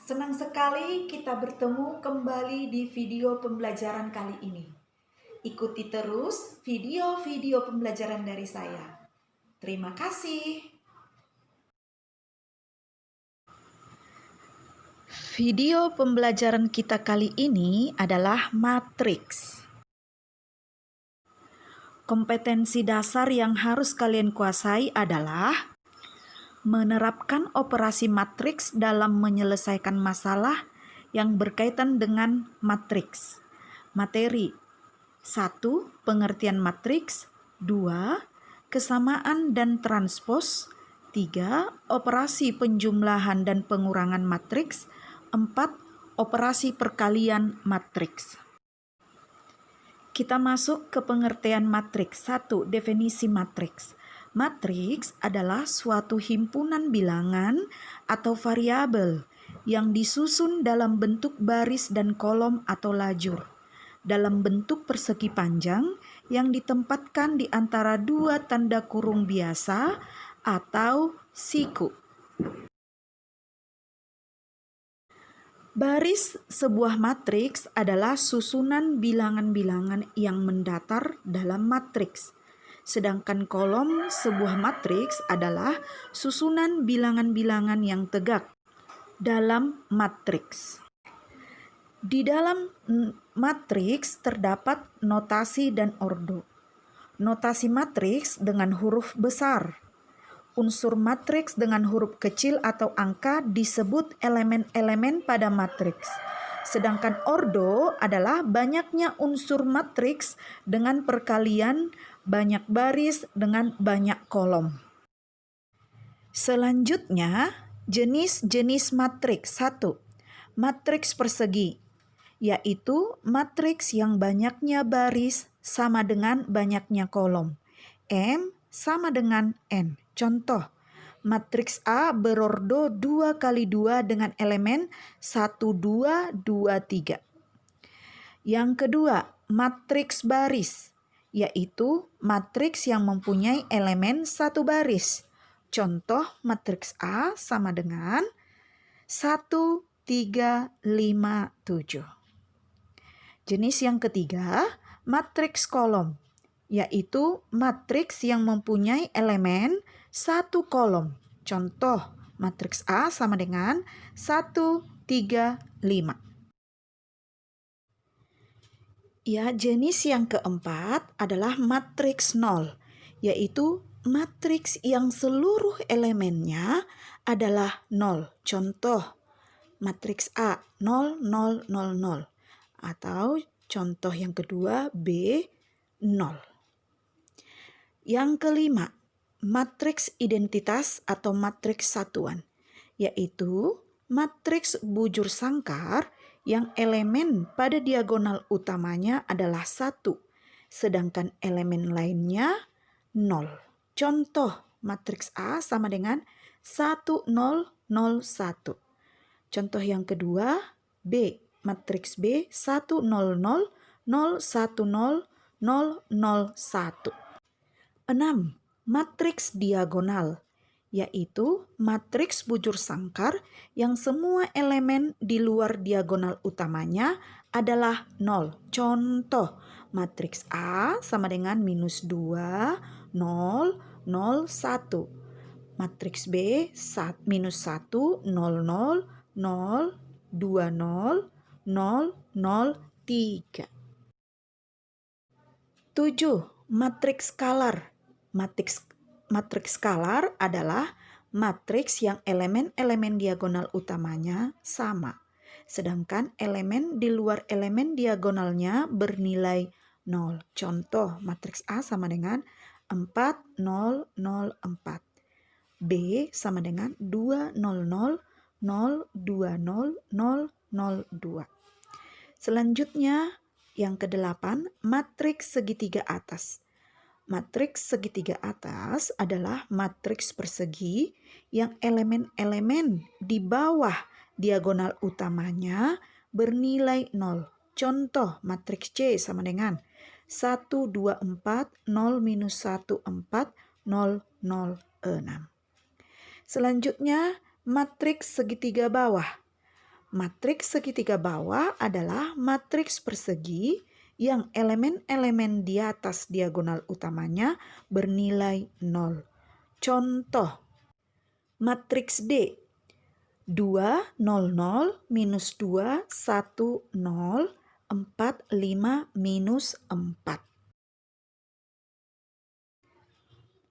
Senang sekali kita bertemu kembali di video pembelajaran kali ini. Ikuti terus video-video pembelajaran dari saya. Terima kasih. Video pembelajaran kita kali ini adalah matriks. Kompetensi dasar yang harus kalian kuasai adalah menerapkan operasi matriks dalam menyelesaikan masalah yang berkaitan dengan matriks. Materi 1. Pengertian matriks. 2. Kesamaan dan transpos. 3. Operasi penjumlahan dan pengurangan matriks. 4. Operasi perkalian matriks. Kita masuk ke pengertian matriks. 1. Definisi matriks. Matriks adalah suatu himpunan bilangan atau variabel yang disusun dalam bentuk baris dan kolom atau lajur, dalam bentuk persegi panjang yang ditempatkan di antara dua tanda kurung biasa atau siku. Baris sebuah matriks adalah susunan bilangan-bilangan yang mendatar dalam matriks. Sedangkan kolom sebuah matriks adalah susunan bilangan-bilangan yang tegak dalam matriks. Di dalam matriks terdapat notasi dan ordo. Notasi matriks dengan huruf besar. Unsur matriks dengan huruf kecil atau angka disebut elemen-elemen pada matriks. Sedangkan ordo adalah banyaknya unsur matriks dengan perkalian banyak baris dengan banyak kolom. Selanjutnya, jenis-jenis matriks. 1. Matriks persegi, yaitu matriks yang banyaknya baris sama dengan banyaknya kolom. M sama dengan N. Contoh, matriks A berordo 2 kali 2 dengan elemen 1, 2, 2, 3. Yang kedua, matriks baris, yaitu matriks yang mempunyai elemen 1 baris. Contoh, matriks A sama dengan 1, 3, 5, 7. Jenis yang ketiga, matriks kolom, yaitu matriks yang mempunyai elemen 1 kolom. Contoh, matriks A sama dengan 1, 3, 5. Ya, jenis yang keempat adalah matriks nol, yaitu matriks yang seluruh elemennya adalah 0. Contoh, matriks A 0, 0, 0, 0. Atau contoh yang kedua B 0. Yang kelima, matriks identitas atau matriks satuan, yaitu matriks bujur sangkar yang elemen pada diagonal utamanya adalah 1, sedangkan elemen lainnya 0. Contoh, matriks A sama dengan 1, 0, 0, 1. Contoh yang kedua, B. Matriks B 1, 0, 0, 0, 1, 0, 0, 0, 1. 6. Matriks diagonal, yaitu matriks bujur sangkar yang semua elemen di luar diagonal utamanya adalah 0. Contoh, matriks A sama dengan minus 2, 0, 0, 1. Matriks B minus 1, 0, 0, 0, 2, 0, 0, 0, 3. 7. Matriks skalar. Matriks skalar adalah matriks yang elemen-elemen diagonal utamanya sama, sedangkan elemen di luar elemen diagonalnya bernilai 0. Contoh, matriks A sama dengan 4, 0, 0, 4. B sama dengan 2, 0, 0, 0, 2, 0, 0, 0, 2. Selanjutnya, yang kedelapan, matriks segitiga atas. Matriks segitiga atas adalah matriks persegi yang elemen-elemen di bawah diagonal utamanya bernilai 0. Contoh, matriks C sama dengan 1, 2, 4, 0, minus 1, 4, 0, 0, 6. Selanjutnya, matriks segitiga bawah. Matriks segitiga bawah adalah matriks persegi yang elemen-elemen di atas diagonal utamanya bernilai 0. Contoh, matriks D 2, 0, 0, minus 2, 1, 0, 4, 5, minus 4.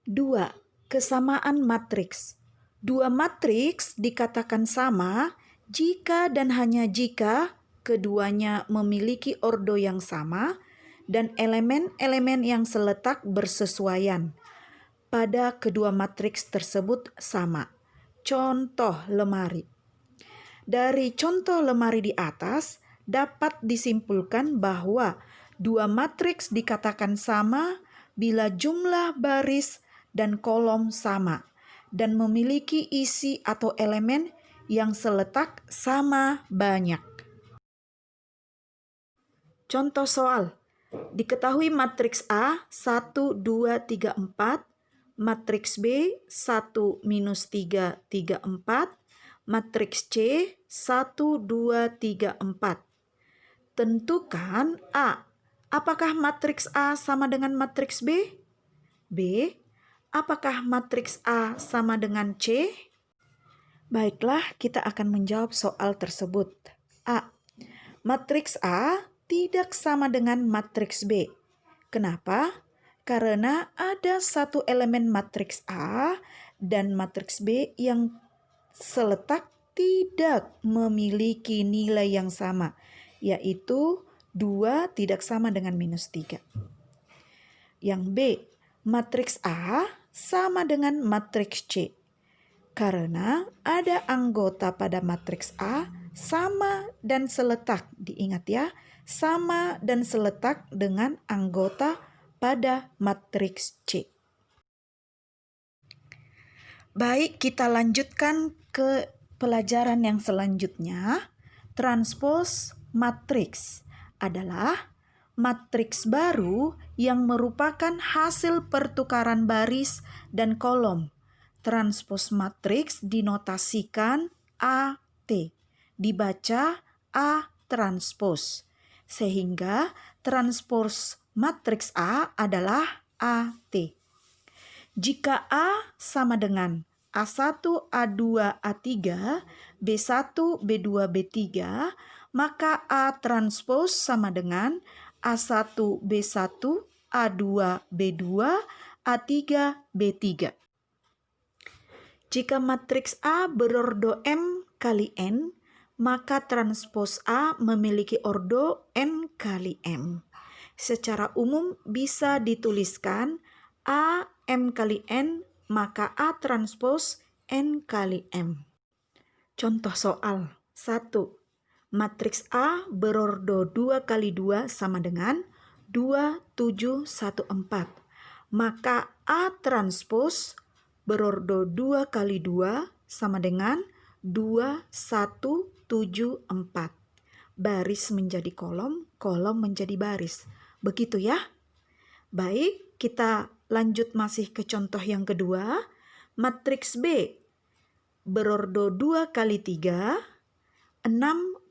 2. Kesamaan matriks. Dua matriks dikatakan sama jika dan hanya jika keduanya memiliki ordo yang sama dan elemen-elemen yang seletak bersesuaian pada kedua matriks tersebut sama. Contoh lemari. Dari contoh lemari di atas dapat disimpulkan bahwa dua matriks dikatakan sama bila jumlah baris dan kolom sama dan memiliki isi atau elemen yang seletak sama banyak. Contoh soal. Diketahui matriks A 1, 2, 3, 4, matriks B 1, minus 3, 3, 4, matriks C 1, 2, 3, 4. Tentukan A. Apakah matriks A sama dengan matriks B? B. Apakah matriks A sama dengan C? Baiklah, kita akan menjawab soal tersebut. A. Matriks A tidak sama dengan matriks B. Kenapa? Karena ada satu elemen matriks A dan matriks B yang seletak tidak memiliki nilai yang sama, yaitu 2 tidak sama dengan minus 3. Yang B, matriks A sama dengan matriks C. Karena ada anggota pada matriks A sama dan seletak, diingat ya, sama dan seletak dengan anggota pada matriks C. Baik, kita lanjutkan ke pelajaran yang selanjutnya. Transpos matriks adalah matriks baru yang merupakan hasil pertukaran baris dan kolom. Transpos matriks dinotasikan AT, dibaca A transpos, sehingga transpos matriks A adalah AT. Jika A sama dengan A1, A2, A3, B1, B2, B3, maka A transpos sama dengan A1, B1, A2, B2, A3, B3. Jika matriks A berordo M kali N, maka transpos A memiliki ordo N kali M. Secara umum bisa dituliskan A M kali N, maka A transpos N kali M. Contoh soal 1. Matriks A berordo 2 kali 2 sama dengan 2, 7, 1, 4. Maka A transpos berordo 2 kali 2 sama dengan 2, 1, 7, 4. Baris menjadi kolom, kolom menjadi baris. Begitu ya. Baik, kita lanjut masih ke contoh yang kedua. Matriks B berordo 2 kali 3, 6,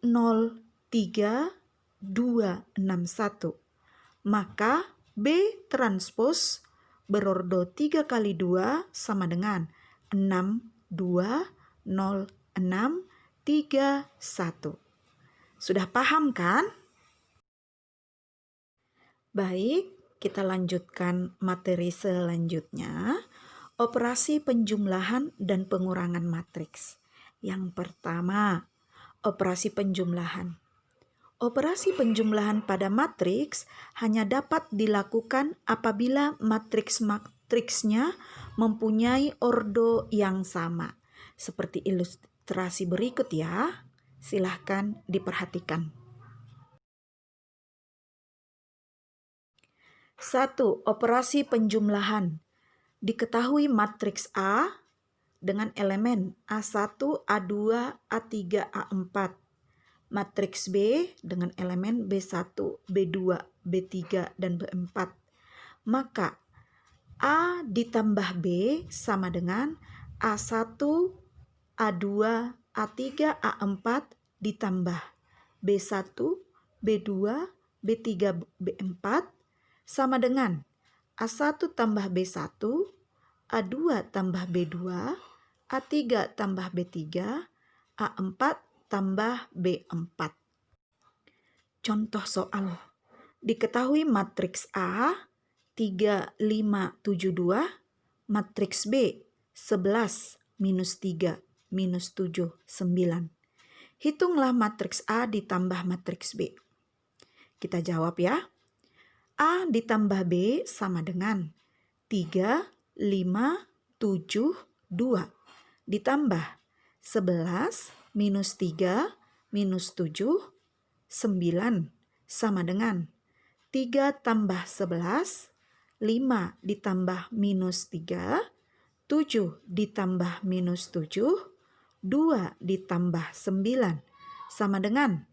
0, 3, 2, 6, 1. Maka B transpos berordo 3 kali 2 sama dengan 6, 2, 0, 6, 3, 1. Sudah paham kan? Baik, kita lanjutkan materi selanjutnya. Operasi penjumlahan dan pengurangan matriks. Yang pertama, operasi penjumlahan. Operasi penjumlahan pada matriks hanya dapat dilakukan apabila matriksnya mempunyai ordo yang sama. Seperti ilustrasi berikut ya. Silahkan diperhatikan. 1. Operasi penjumlahan. Diketahui matriks A dengan elemen A1, A2, A3, A4. Matriks B dengan elemen B1, B2, B3, dan B4. Maka A ditambah B sama dengan A1, A2, A3, A4, ditambah B1, B2, B3, B4 sama dengan A1 tambah B1, A2 tambah B2, A3 tambah B3, A4 tambah B4. Contoh soal. Diketahui matriks A 3, 5, 7, 2, matriks B 11, minus 3, minus 7, 9. Hitunglah matriks A ditambah matriks B. Kita jawab ya. A ditambah B sama dengan 3, 5, 7, 2. Ditambah 11 minus 3 minus 7, 9 sama dengan 3 tambah 11, 5 ditambah minus 3, 7 ditambah minus 7, 2 ditambah 9 sama dengan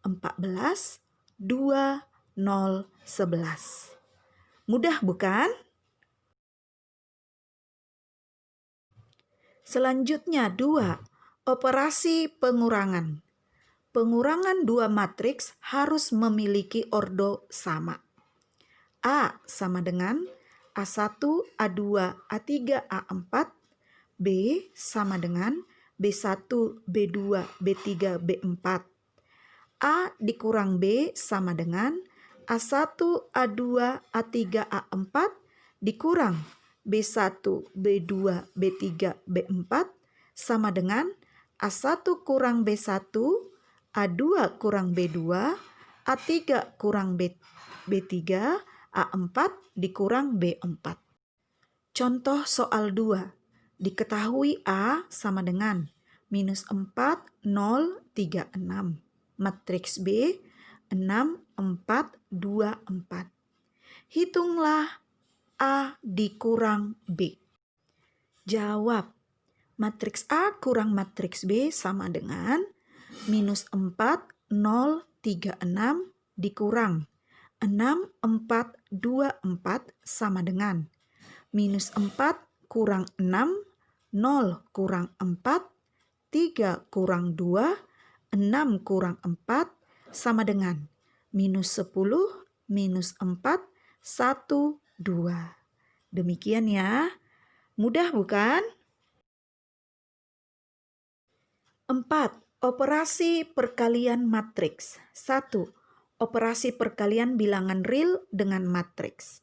14, 2, 0, 11. Mudah bukan? Selanjutnya 2. Operasi pengurangan. Pengurangan dua matriks harus memiliki ordo sama. A sama dengan A1, A2, A3, A4. B sama dengan B1, B2, B3, B4. A dikurang B sama dengan A1, A2, A3, A4 dikurang B1, B2, B3, B4 sama dengan A1 kurang B1, A2 kurang B2, A3 kurang B3, A4 dikurang B4. Contoh soal 2. Diketahui A sama dengan minus 4, 0, 3, 6. Matriks B 6, 4, 2, 4. Hitunglah A dikurang B. Jawab. Matriks A kurang matriks B sama dengan minus 4, 0, 3, 6 dikurang 6, 4, 2, 4 sama dengan minus 4 kurang 6, 0 kurang 4, 3 kurang 2, 6 kurang 4 sama dengan minus 10, minus 4, 1, 2. Demikian ya. Mudah bukan? 4. Operasi perkalian matriks. 1. Operasi perkalian bilangan real dengan matriks.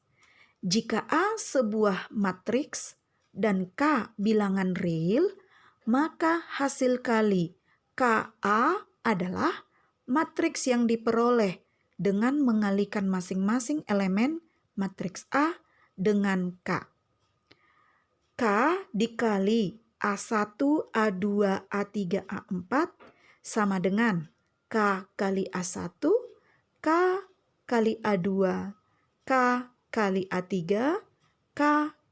Jika A sebuah matriks dan K bilangan real, maka hasil kali KA adalah matriks yang diperoleh dengan mengalikan masing-masing elemen matriks A dengan K. K dikali A1, A2, A3, A4 sama dengan K kali A1, K kali A2, K kali A3, K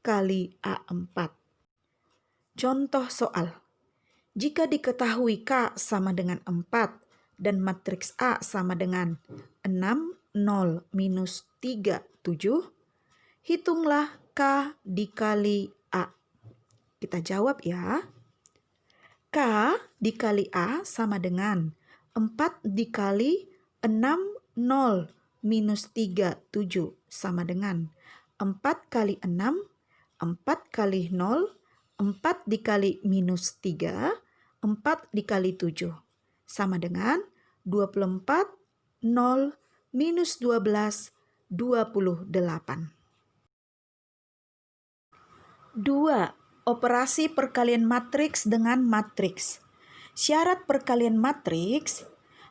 kali A4. Contoh soal. Jika diketahui K sama dengan 4 dan matriks A sama dengan 6, 0, minus 3, 7, hitunglah K dikali A. Kita jawab ya. K dikali A sama dengan 4 dikali 6, 0, minus 3, 7 sama dengan 4 kali 6, 4 kali 0, 4 dikali minus 3, 4 dikali 7 sama dengan 24, 0, minus 12, 28. 2. Operasi perkalian matriks dengan matriks. Syarat perkalian matriks,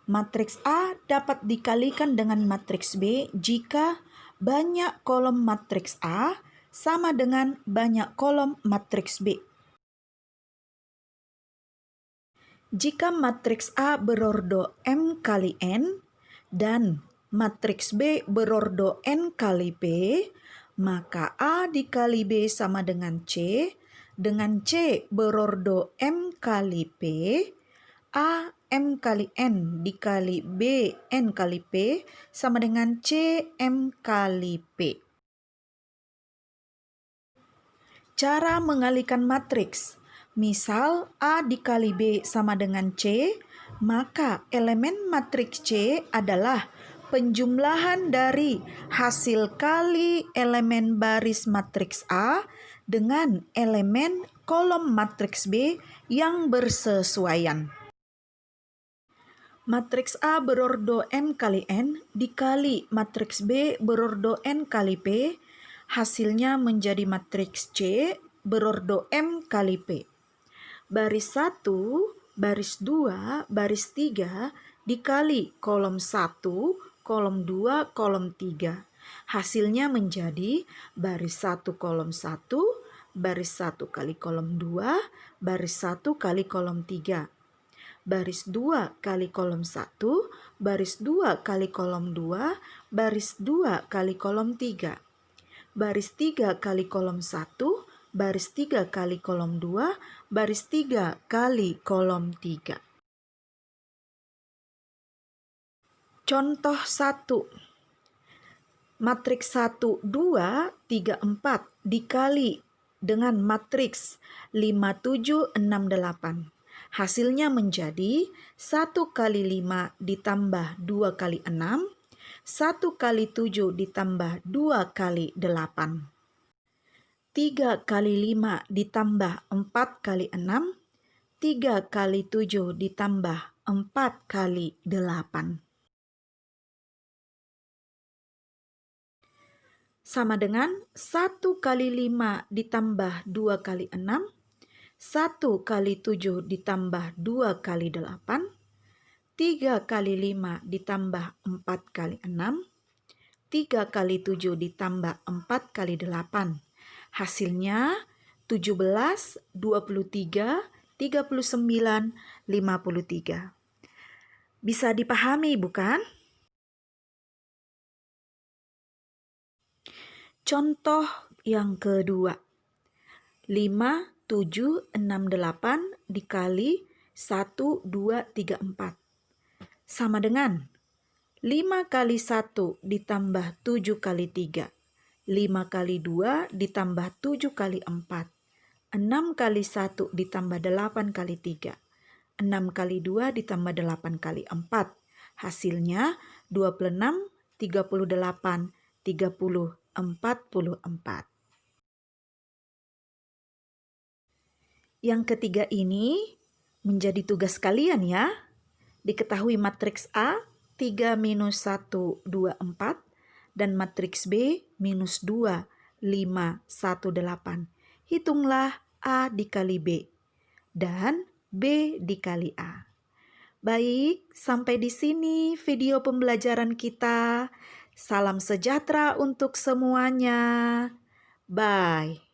matriks A dapat dikalikan dengan matriks B jika banyak kolom matriks A sama dengan banyak kolom matriks B. Jika matriks A berordo M kali N dan matriks B berordo N kali P, maka A dikali B sama dengan C, dengan C berordo M kali P, A M kali N dikali B N kali P sama dengan C M kali P. Cara mengalikan matriks. Misal A dikali B sama dengan C, Maka elemen matriks C adalah penjumlahan dari hasil kali elemen baris matriks A dengan elemen kolom matriks B yang bersesuaian. Matriks A berordo n kali n dikali matriks B berordo n kali P, hasilnya menjadi matriks C berordo M kali P. Baris 1, baris 2, baris 3 dikali kolom 1, kolom 2, kolom 3. Hasilnya menjadi baris 1 kolom 1, baris 1 kali kolom 2, baris 1 kali kolom 3. Baris 2 kali kolom 1, baris 2 kali kolom 2, baris 2 kali kolom 3. Baris 3 kali kolom 1, baris 3 kali kolom 2, baris 3 kali kolom 3. Contoh 1. Matriks 1, 2, 3, 4 dikali dengan matriks 5, 7, 6, 8. Hasilnya menjadi 1 kali 5 ditambah 2 kali 6, 1 kali 7 ditambah 2 kali 8. 3 kali 5 ditambah 4 kali 6, 3 kali 7 ditambah 4 kali 8. Sama dengan 1 kali 5 ditambah 2 kali 6, 1 kali 7 ditambah 2 kali 8, 3 kali 5 ditambah 4 kali 6, 3 kali 7 ditambah 4 kali 8. Hasilnya 17, 23, 39, 53. Bisa dipahami bukan? Contoh yang kedua. 5, 7, 6, 8 dikali 1, 2, 3, 4. Sama dengan 5 kali 1 ditambah 7 kali 3. 5 kali 2 ditambah 7 kali 4. 6 kali 1 ditambah 8 kali 3. 6 kali 2 ditambah 8 kali 4. Hasilnya 26, 38, 30, 44. Yang ketiga ini menjadi tugas kalian ya. Diketahui matriks A 3 minus 1, 2, 4 dan matriks B minus 2, 5, 1, 8. Hitunglah A dikali B dan B dikali A. Baik, sampai di sini video pembelajaran kita. Salam sejahtera untuk semuanya. Bye.